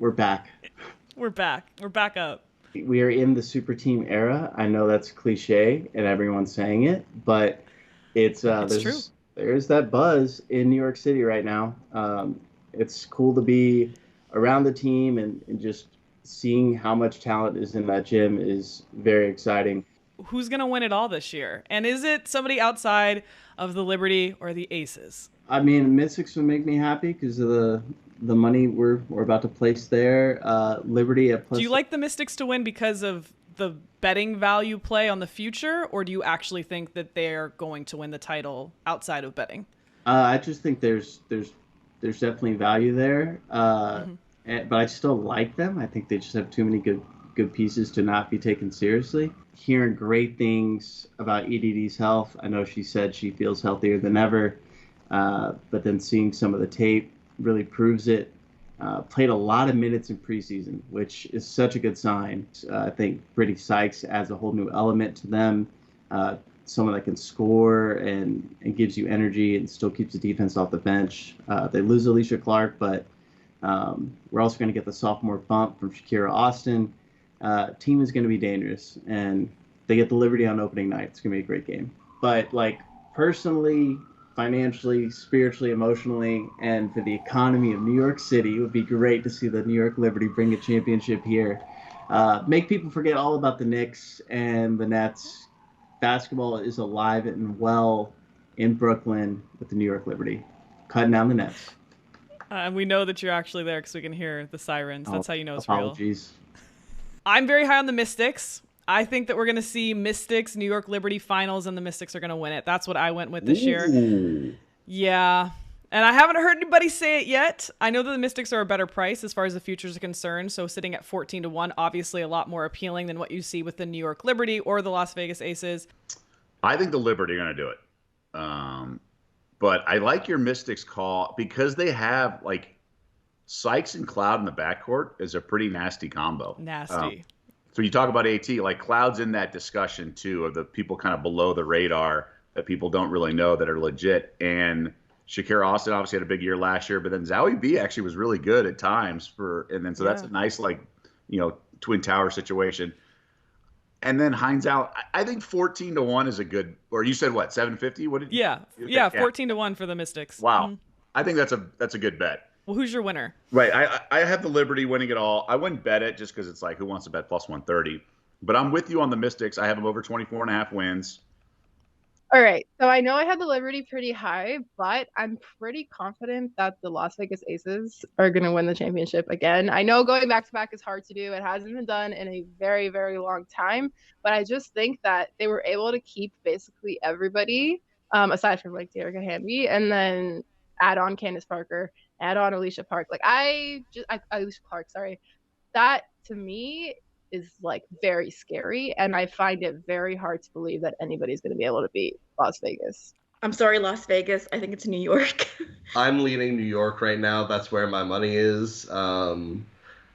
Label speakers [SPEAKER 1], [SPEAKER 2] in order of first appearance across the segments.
[SPEAKER 1] We're back.
[SPEAKER 2] We're back. We're back up.
[SPEAKER 1] We are in the super team era. I know that's cliche and everyone's saying it, but it's
[SPEAKER 2] It's true.
[SPEAKER 1] there's that buzz in New York City right now. It's cool to be around the team and just seeing how much talent is in that gym is very exciting.
[SPEAKER 2] Who's going to win it all this year? And is it somebody outside of the Liberty or the Aces?
[SPEAKER 1] I mean, Mystics would make me happy because of the money we're about to place there. Liberty at plus.
[SPEAKER 2] Do you like the Mystics to win because of the betting value play on the future, or do you actually think that they're going to win the title outside of betting?
[SPEAKER 1] I just think there's definitely value there, but I still like them. I think they just have too many good pieces to not be taken seriously. Hearing great things about EDD's health. I know she said she feels healthier than ever, but then seeing some of the tape really proves it. Played a lot of minutes in preseason, which is such a good sign. I think Brittany Sykes adds a whole new element to them. Someone that can score and gives you energy and still keeps the defense off the bench. They lose Alicia Clark, but we're also going to get the sophomore bump from Shakira Austin. Team is going to be dangerous, and they get the Liberty on opening night. It's going to be a great game. But like personally, financially, spiritually, emotionally, and for the economy of New York City, it would be great to see the New York Liberty bring a championship here. Make people forget all about the Knicks and the Nets. Basketball is alive and well in Brooklyn with the New York Liberty, cutting down the Nets.
[SPEAKER 2] And we know that you're actually there because we can hear the sirens. That's how you know it's real.
[SPEAKER 1] Apologies.
[SPEAKER 2] I'm very high on the Mystics. I think that we're going to see Mystics, New York Liberty finals, and the Mystics are going to win it. That's what I went with this year. Yeah. And I haven't heard anybody say it yet. I know that the Mystics are a better price as far as the futures are concerned. So sitting at 14-1, obviously a lot more appealing than what you see with the New York Liberty or the Las Vegas Aces.
[SPEAKER 3] I think the Liberty are going to do it. But I like your Mystics call because they have like Sykes and Cloud in the backcourt is a pretty nasty combo.
[SPEAKER 2] Nasty.
[SPEAKER 3] So you talk about AT, like Cloud's in that discussion too of the people kind of below the radar that people don't really know that are legit. And Shakira Austin obviously had a big year last year, but then Zowie B actually was really good at times that's a nice Twin Tower situation. And then Hines out. I think 14-1 is a good. Or you said what, 750? What did you?
[SPEAKER 2] Yeah, 14-1 for the Mystics.
[SPEAKER 3] Wow, mm-hmm. I think that's a good bet.
[SPEAKER 2] Well, who's your winner?
[SPEAKER 3] Right, I have the Liberty winning it all. I wouldn't bet it just because it's like who wants to bet plus 130. But I'm with you on the Mystics. I have them over 24.5 wins.
[SPEAKER 4] All right, so I know I had the Liberty pretty high, but I'm pretty confident that the Las Vegas Aces are going to win the championship again. I know going back-to-back is hard to do. It hasn't been done in a very, very long time, but I just think that they were able to keep basically everybody, aside from like Danica Hamby, and then add on Candace Parker, add on Alicia Park. Like Alicia Clark, sorry. That to me is like very scary, and I find it very hard to believe that anybody's going to be able to beat Las Vegas.
[SPEAKER 5] I'm sorry, Las Vegas. I think it's New York.
[SPEAKER 6] I'm leaning New York right now. That's where my money is. I've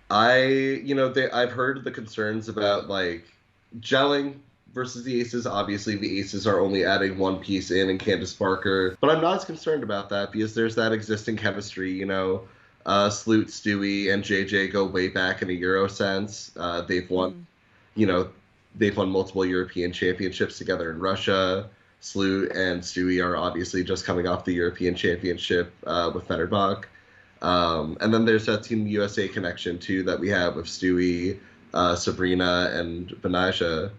[SPEAKER 6] heard the concerns about like gelling versus the Aces. Obviously, the Aces are only adding one piece in Candace Parker, but I'm not as concerned about that because there's that existing chemistry. Sloot, Stewie, and JJ go way back in a Euro sense. They've won multiple European championships together in Russia. Sloot and Stewie are obviously just coming off the European championship with Fenerbahce. And then there's that Team USA connection too that we have with Stewie, Sabrina, and Benaja.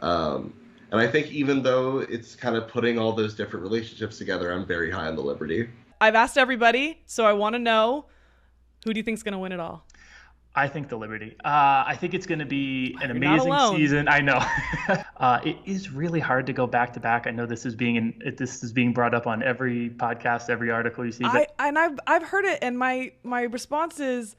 [SPEAKER 6] And I think even though it's kind of putting all those different relationships together, I'm very high on the Liberty.
[SPEAKER 2] I've asked everybody, so I want to know, who do you think is going to win it all?
[SPEAKER 7] I think the Liberty. I think it's going to be an amazing season. I know. It is really hard to go back to back. I know this is being brought up on every podcast, every article you see.
[SPEAKER 2] I've heard it, and my response is,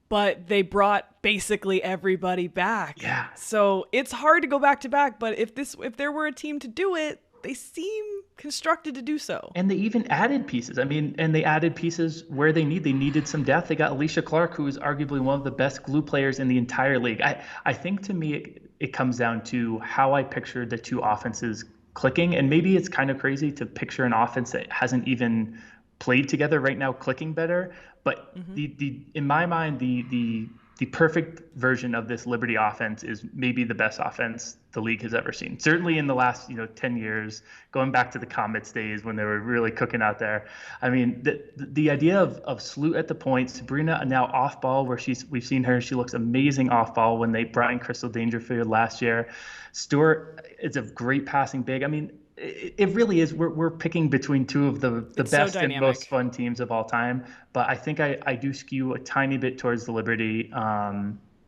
[SPEAKER 2] but they brought basically everybody back.
[SPEAKER 7] Yeah.
[SPEAKER 2] So it's hard to go back to back. But if there were a team to do it, they seem constructed to do so.
[SPEAKER 7] And they even added pieces. And they added pieces where they needed some depth. They got Alicia Clark, who is arguably one of the best glue players in the entire league. I think to me it comes down to how I pictured the two offenses clicking. And maybe it's kind of crazy to picture an offense that hasn't even played together right now clicking better. But the in my mind, the perfect version of this Liberty offense is maybe the best offense the league has ever seen. Certainly in the last 10 years, going back to the Comets days when they were really cooking out there. I mean, the idea of Sloot at the point, Sabrina now off ball, where we've seen her, she looks amazing off ball when they brought in Crystal Dangerfield last year. Stewart is a great passing big. I mean, it really is. We're picking between two of the best and most fun teams of all time. But I think I do skew a tiny bit towards the Liberty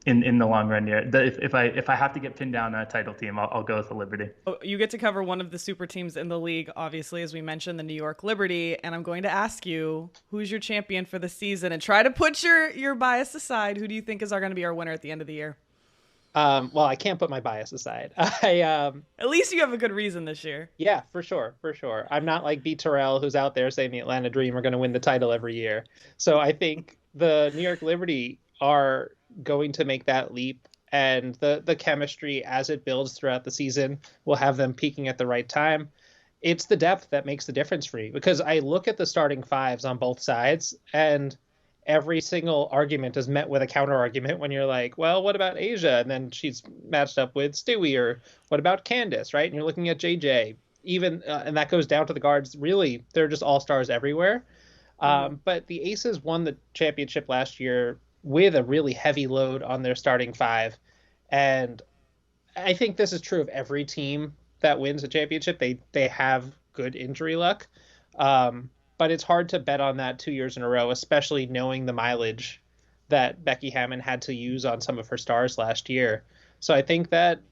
[SPEAKER 7] in the long run here. If I have to get pinned down on a title team, I'll go with the Liberty.
[SPEAKER 2] You get to cover one of the super teams in the league, obviously, as we mentioned, the New York Liberty. And I'm going to ask you, who's your champion for the season? And try to put your bias aside. Who do you think is going to be our winner at the end of the year?
[SPEAKER 8] Well, I can't put my bias aside. At
[SPEAKER 2] least you have a good reason this year.
[SPEAKER 8] Yeah, for sure. I'm not like B. Terrell, who's out there saying the Atlanta Dream are going to win the title every year. So I think the New York Liberty are going to make that leap, and the chemistry as it builds throughout the season will have them peaking at the right time. It's the depth that makes the difference for you, because I look at the starting fives on both sides, and every single argument is met with a counter argument when you're like, well, what about Asia? And then she's matched up with Stewie, or what about Candace, right? And you're looking at JJ, even, and that goes down to the guards. Really, they're just all-stars everywhere. But the Aces won the championship last year with a really heavy load on their starting five. And I think this is true of every team that wins a championship. They have good injury luck. But it's hard to bet on that 2 years in a row, especially knowing the mileage that Becky Hammon had to use on some of her stars last year. So I think that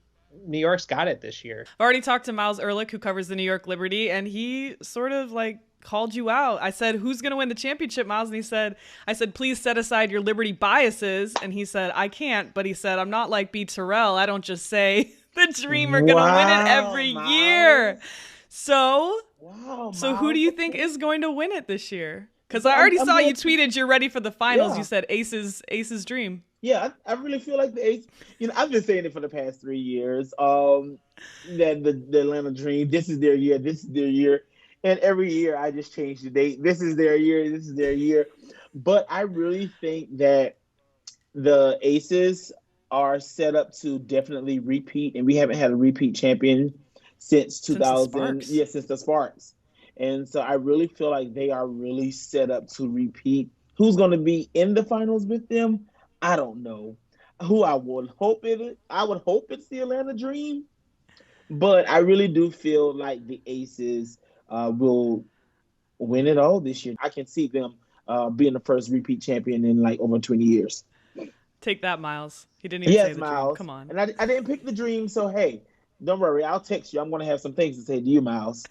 [SPEAKER 8] New York's got it this year.
[SPEAKER 2] I've already talked to Miles Ehrlich, who covers the New York Liberty, and he sort of like called you out. I said, who's going to win the championship, Miles? And I said, please set aside your Liberty biases. And he said, I can't. But he said, I'm not like B. Terrell. I don't just say the Dream are going to win it every year. So who do you think is going to win it this year? Because I already saw you tweeted you're ready for the finals. Yeah. You said Aces Dream.
[SPEAKER 9] Yeah, I really feel like the Ace. I've been saying it for the past 3 years. That the Atlanta Dream. This is their year. This is their year. And every year I just change the date. This is their year. This is their year. But I really think that the Aces are set up to definitely repeat, and we haven't had a repeat champion since 2000. Since the Sparks. And so I really feel like they are really set up to repeat. Who's going to be in the finals with them? I don't know. Who I would hope it's the Atlanta Dream. But I really do feel like the Aces will win it all this year. I can see them being the first repeat champion in like over 20 years.
[SPEAKER 2] Take that, Miles. He didn't even say the
[SPEAKER 9] Miles.
[SPEAKER 2] Dream. Come on.
[SPEAKER 9] And I didn't pick the Dream, so hey, don't worry. I'll text you. I'm going to have some things to say to you, Miles.